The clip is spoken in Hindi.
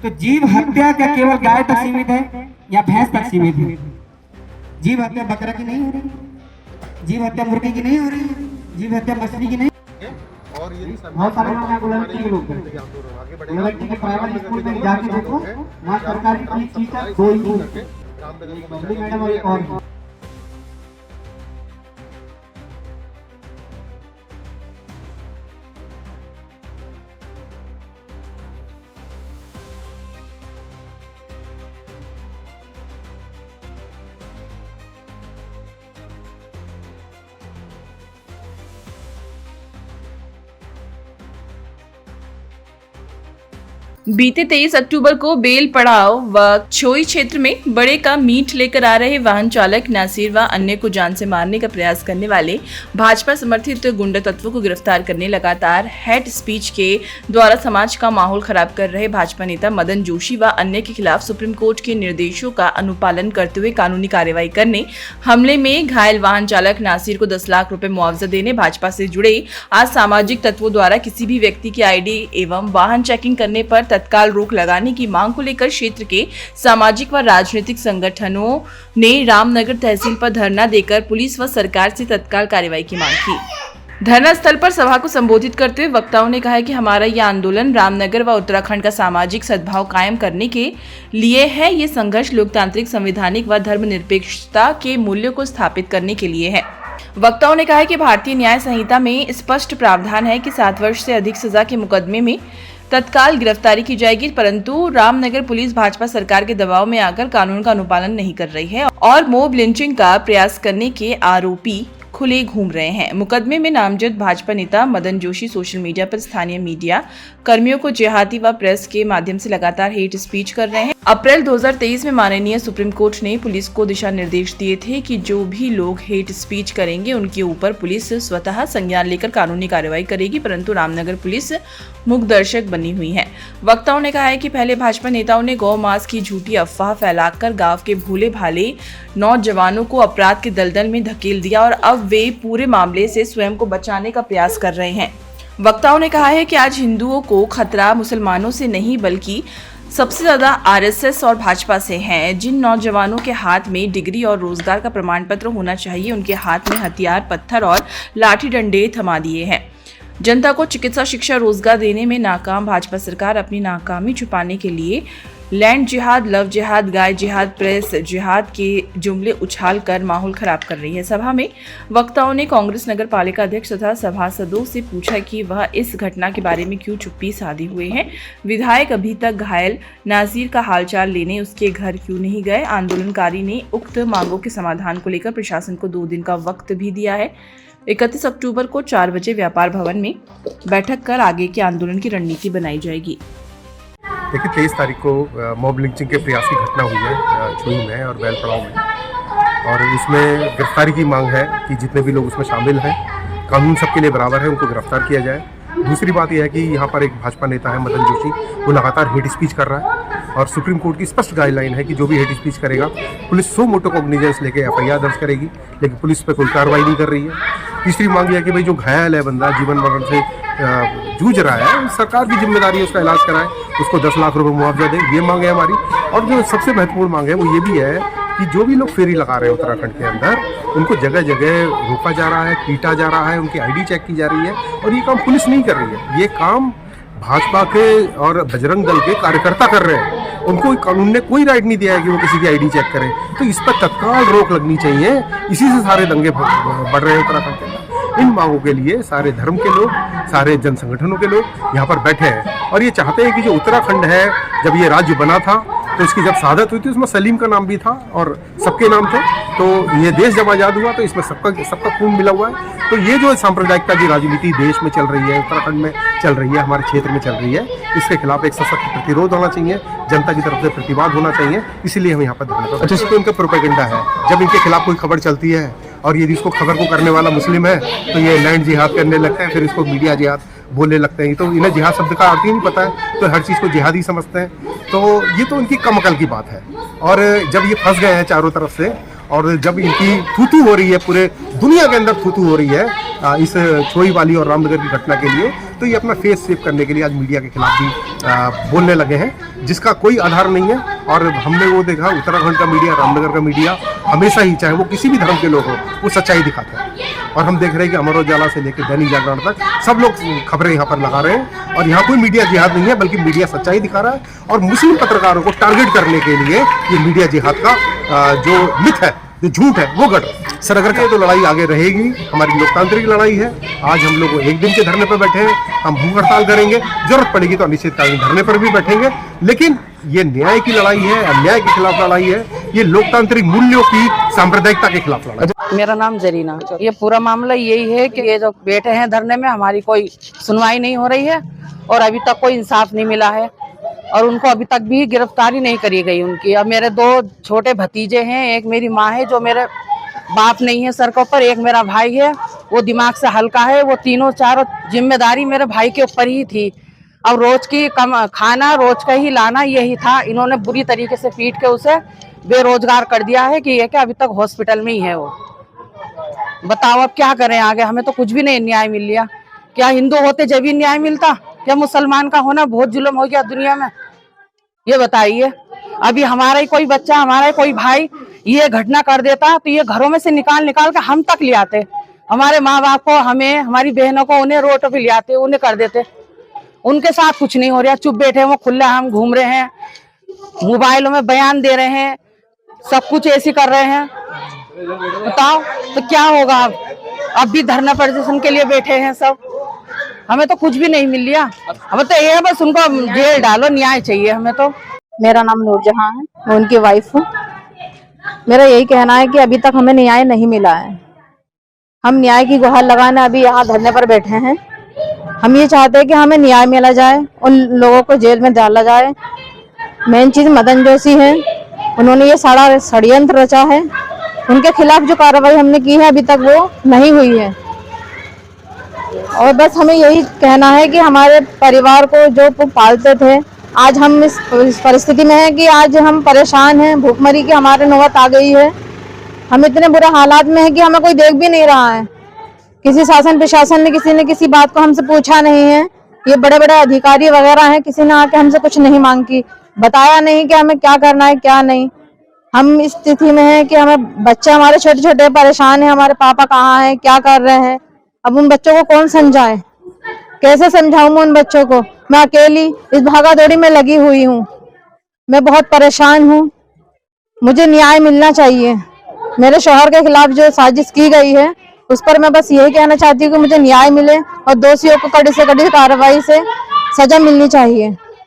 तो जीव हत्या क्या केवल गाय तक सीमित है या भैंस तक सीमित है? जीव हत्या बकरा की नहीं हो रही, जीव हत्या मुर्गी की नहीं हो रही, जीव हत्या मछली की नहीं। और ये बहुत सारे लोग गुलामती के लोग गुलामती के प्राइवेट स्कूल में जाके देखो, वहाँ सरकारी टीचर दो ही मैडम और एक और। बीते 23 अक्टूबर को बेल पड़ाव व छोई क्षेत्र में बड़े का मीट लेकर आ रहे वाहन चालक नासिर व अन्य को जान से मारने का प्रयास करने वाले भाजपा समर्थित गुंडा तत्वों को गिरफ्तार करने लगातार हेट स्पीच के द्वारा समाज का माहौल खराब कर रहे भाजपा नेता मदन जोशी व अन्य के खिलाफ सुप्रीम कोर्ट के निर्देशों का अनुपालन करते हुए कानूनी कार्रवाई करने, हमले में घायल वाहन चालक नासिर को 10 लाख रुपए मुआवजा देने, भाजपा से जुड़े असामाजिक तत्वों द्वारा किसी भी व्यक्ति की आईडी एवं वाहन चेकिंग करने पर तत्काल रोक लगाने की मांग को लेकर क्षेत्र के सामाजिक व राजनीतिक संगठनों ने रामनगर तहसील पर धरना देकर पुलिस व सरकार से तत्काल कार्रवाई की मांग की। धरना स्थल पर सभा को संबोधित करते हुए वक्ताओं ने कहा कि हमारा यह आंदोलन रामनगर व उत्तराखंड का सामाजिक सद्भाव कायम करने के लिए है। ये संघर्ष लोकतांत्रिक, संवैधानिक व धर्मनिरपेक्षता के मूल्यों को स्थापित करने के लिए है। वक्ताओं ने कहा कि भारतीय न्याय संहिता में स्पष्ट प्रावधान है कि 7 वर्ष से अधिक सजा के मुकदमे में तत्काल गिरफ्तारी की जाएगी, परंतु रामनगर पुलिस भाजपा सरकार के दबाव में आकर कानून का अनुपालन नहीं कर रही है और मॉब लिंचिंग का प्रयास करने के आरोपी खुले घूम रहे हैं। मुकदमे में नामजद भाजपा नेता मदन जोशी सोशल मीडिया पर स्थानीय मीडिया कर्मियों को जिहादी व प्रेस के माध्यम से लगातार हेट स्पीच कर रहे हैं। अप्रैल 2023 में माननीय सुप्रीम कोर्ट ने पुलिस को दिशा निर्देश दिए थे कि जो भी लोग हेट स्पीच करेंगे उनके ऊपर पुलिस स्वतः संज्ञान लेकर कानूनी कार्रवाई करेगी, परंतु रामनगर पुलिस मूक दर्शक बनी हुई है। वक्ताओं ने कहा है कि पहले भाजपा नेताओं ने गौ मांस की झूठी अफवाह फैलाकर गांव के भोले भाले नौजवानों को अपराध के दलदल में धकेल दिया और अब वे पूरे मामले से स्वयं को बचाने का प्रयास कर रहे हैं। वक्ताओं ने कहा है कि आज हिंदुओं को खतरा मुसलमानों से नहीं बल्कि सबसे ज्यादा आरएसएस और भाजपा से है। जिन नौजवानों के हाथ में डिग्री और रोजगार का प्रमाण पत्र होना चाहिए, उनके हाथ में हथियार, पत्थर और लाठी डंडे थमा दिए हैं। जनता को चिकित्सा, शिक्षा, रोजगार देने में नाकाम भाजपा सरकार अपनी नाकामी छुपाने के लिए लैंड जिहाद, लव जिहाद, गाय जिहाद, प्रेस जिहाद के जुमले उछाल कर माहौल खराब कर रही है। सभा में वक्ताओं ने कांग्रेस नगर पालिका अध्यक्ष तथा सभासदों से पूछा कि वह इस घटना के बारे में क्यों चुप्पी साधी हुए हैं। विधायक अभी तक घायल नासिर का हालचाल लेने उसके घर क्यों नहीं गए। आंदोलनकारी ने उक्त मांगों के समाधान को लेकर प्रशासन को 2 दिन का वक्त भी दिया है। 31 अक्टूबर को 4 बजे व्यापार भवन में बैठक कर आगे के आंदोलन की रणनीति बनाई जाएगी। देखिए, 23 तारीख को मॉब लिंचिंग के प्रयास की घटना हुई है छुई में और बेल पड़ाव में, और उसमें गिरफ्तारी की मांग है कि जितने भी लोग उसमें शामिल हैं, कानून सबके लिए बराबर है, उनको गिरफ्तार किया जाए। दूसरी बात यह है कि यहाँ पर एक भाजपा नेता है मदन जोशी, वो लगातार हेट स्पीच कर रहा है और सुप्रीम कोर्ट की स्पष्ट गाइडलाइन है कि जो भी हेट स्पीच करेगा पुलिस 100 मोटो कॉग्निजेंस लेके एफआईआर दर्ज करेगी, लेकिन पुलिस पे कोई कार्रवाई नहीं कर रही है। तीसरी मांग यह है कि भाई जो घायल है बंदा, जीवन मरण से जूझ रहा है, सरकार की जिम्मेदारी है उसका इलाज कराए, उसको 10 लाख रुपए मुआवजा दे, ये मांग है हमारी। और जो सबसे महत्वपूर्ण मांग है वो ये भी है कि जो भी लोग फेरी लगा रहे हैं उत्तराखंड के अंदर, उनको जगह जगह रोका जा रहा है, पीटा जा रहा है, उनकी आईडी चेक की जा रही है, और ये काम पुलिस नहीं कर रही है, ये काम भाजपा के और बजरंग दल के कार्यकर्ता कर रहे हैं। उनको कानून ने कोई राइट नहीं दिया है कि वो किसी की आईडी चेक करें, तो इस पर तत्काल रोक लगनी चाहिए। इसी से सारे दंगे बढ़ रहे हैं उत्तराखंड के अंदर। इन मांगों के लिए सारे धर्म के लोग, सारे जन संगठनों के लोग यहाँ पर बैठे हैं और ये चाहते हैं कि जो उत्तराखंड है, जब ये राज्य बना था तो इसकी जब शहादत हुई थी उसमें सलीम का नाम भी था और सबके नाम थे, तो ये देश जब आज़ाद हुआ तो इसमें सबका खून मिला हुआ है। तो ये जो सांप्रदायिकता की राजनीति देश में चल रही है, उत्तराखंड में चल रही है, हमारे क्षेत्र में चल रही है, इसके खिलाफ एक सशक्त प्रतिरोध होना चाहिए, जनता की तरफ से प्रतिवाद होना चाहिए। इसीलिए हम यहाँ पर धरना कर रहे हैं। इनका प्रोपेगेंडा है, जब इनके खिलाफ कोई खबर चलती है और यदि इसको खबर को करने वाला मुस्लिम है तो ये लैंड जिहाद करने लगते हैं, फिर इसको मीडिया जिहाद बोलने लगते हैं। तो इन्हें जिहाद शब्द का अर्थ ही नहीं पता है, तो हर चीज़ को जिहादी समझते हैं। तो ये तो इनकी कम अकल की बात है। और जब ये फंस गए हैं चारों तरफ से और जब इनकी थूथू हो रही है, पूरे दुनिया के अंदर थूथू हो रही है इस छोई वाली और रामनगर की घटना के लिए, तो ये अपना फेस सेव करने के लिए आज मीडिया के खिलाफ भी बोलने लगे हैं, जिसका कोई आधार नहीं है। और हमने वो देखा, उत्तराखंड का मीडिया, रामनगर का मीडिया हमेशा ही, चाहे वो किसी भी धर्म के लोग हो, वो सच्चाई दिखाते हैं। और हम देख रहे हैं कि अमर उजाला से लेकर दैनिक जागरण तक सब लोग खबरें यहाँ पर लगा रहे हैं, और यहाँ कोई मीडिया जिहाद नहीं है, बल्कि मीडिया सच्चाई दिखा रहा है। और मुस्लिम पत्रकारों को टारगेट करने के लिए ये मीडिया जिहाद का जो मिथ है, जो झूठ है, वो गढ़ रहा है। सर, अगर कहें तो लड़ाई आगे रहेगी, हमारी लोकतांत्रिक लड़ाई है। आज हम लोग एक दिन के धरने पर बैठे हैं, हम भूख हड़ताल करेंगे, जरूरत पड़ेगी तो अनिश्चितकालीन धरने पर भी बैठेंगे, लेकिन ये न्याय की लड़ाई है, अन्याय के खिलाफ लड़ाई है, ये लोकतांत्रिक मूल्यों की सांप्रदायिकता के खिलाफ लड़ाई। मेरा नाम जरीना। ये पूरा मामला यही है कि ये जो बैठे हैं धरने में, हमारी कोई सुनवाई नहीं हो रही है और अभी तक कोई इंसाफ नहीं मिला है, और उनको अभी तक भी गिरफ्तारी नहीं करी गई उनकी। अब मेरे 2 छोटे भतीजे हैं, एक मेरी माँ है जो मेरे बाप नहीं है सर के ऊपर, एक मेरा भाई है वो दिमाग से हल्का है। वो तीनों चारों जिम्मेदारी मेरे भाई के ऊपर ही थी। अब रोज की खाना रोज का ही लाना यही था। इन्होंने बुरी तरीके से पीट के उसे बेरोजगार कर दिया है कि ये कि अभी तक हॉस्पिटल में ही है वो। बताओ अब क्या करें आगे, हमें तो कुछ भी नहीं न्याय मिल लिया। क्या हिंदू होते जब भी न्याय मिलता? क्या मुसलमान का होना बहुत जुल्म हो गया दुनिया में? ये बताइए। अभी हमारा ही कोई बच्चा, हमारा ही कोई भाई ये घटना कर देता तो ये घरों में से निकाल के हम तक ले आते, हमारे माँ बाप को, हमें, हमारी बहनों को, उन्हें रोड पे ले आते, उन्हें कर देते। उनके साथ कुछ नहीं हो रहा, चुप बैठे हैं वो, खुले हम घूम रहे हैं, मोबाइलों में बयान दे रहे हैं, सब कुछ ऐसे कर रहे हैं। बताओ तो क्या होगा? अब भी धरना प्रदर्शन के लिए बैठे हैं सब, हमें तो कुछ भी नहीं मिल लिया। हमें तो ये है बस उनको जेल डालो, न्याय चाहिए हमें तो। मेरा नाम नूरजहां है, मैं उनकी वाइफ हूँ। मेरा यही कहना है कि अभी तक हमें न्याय नहीं मिला है। हम न्याय की गुहार लगाने अभी यहाँ धरने पर बैठे हैं। हम ये चाहते हैं कि हमें न्याय मिला जाए, उन लोगों को जेल में डाला जाए। मेन चीज मदन जोशी है, उन्होंने ये सारा षड्यंत्र रचा है। उनके खिलाफ जो कार्रवाई हमने की है अभी तक वो नहीं हुई है। और बस हमें यही कहना है कि हमारे परिवार को जो पालते थे, आज हम इस परिस्थिति में हैं कि आज हम परेशान हैं, भूखमरी की हमारे नौबत आ गई है। हम इतने बुरे हालात में हैं कि हमें कोई देख भी नहीं रहा है। किसी शासन प्रशासन ने किसी ने किसी बात को हमसे पूछा नहीं है। ये बड़े बड़े अधिकारी वगैरह हैं, किसी ने आके हमसे कुछ नहीं मांग की, बताया नहीं कि हमें क्या करना है क्या नहीं। हम इस स्थिति में हैं कि हमें बच्चे हमारे छोटे छोटे परेशान हैं, हमारे पापा कहाँ हैं, क्या कर रहे हैं। अब उन बच्चों को कौन समझाए, कैसे समझाऊं मैं उन बच्चों को? मैं अकेली इस भागा दौड़ी में लगी हुई हूँ, मैं बहुत परेशान हूँ। मुझे न्याय मिलना चाहिए। मेरे शौहर के खिलाफ जो साजिश की गई है उस पर मैं बस यही कहना चाहती हूँ कि मुझे न्याय मिले और दोषियों को कड़ी से कड़ी कार्रवाई से सजा मिलनी चाहिए।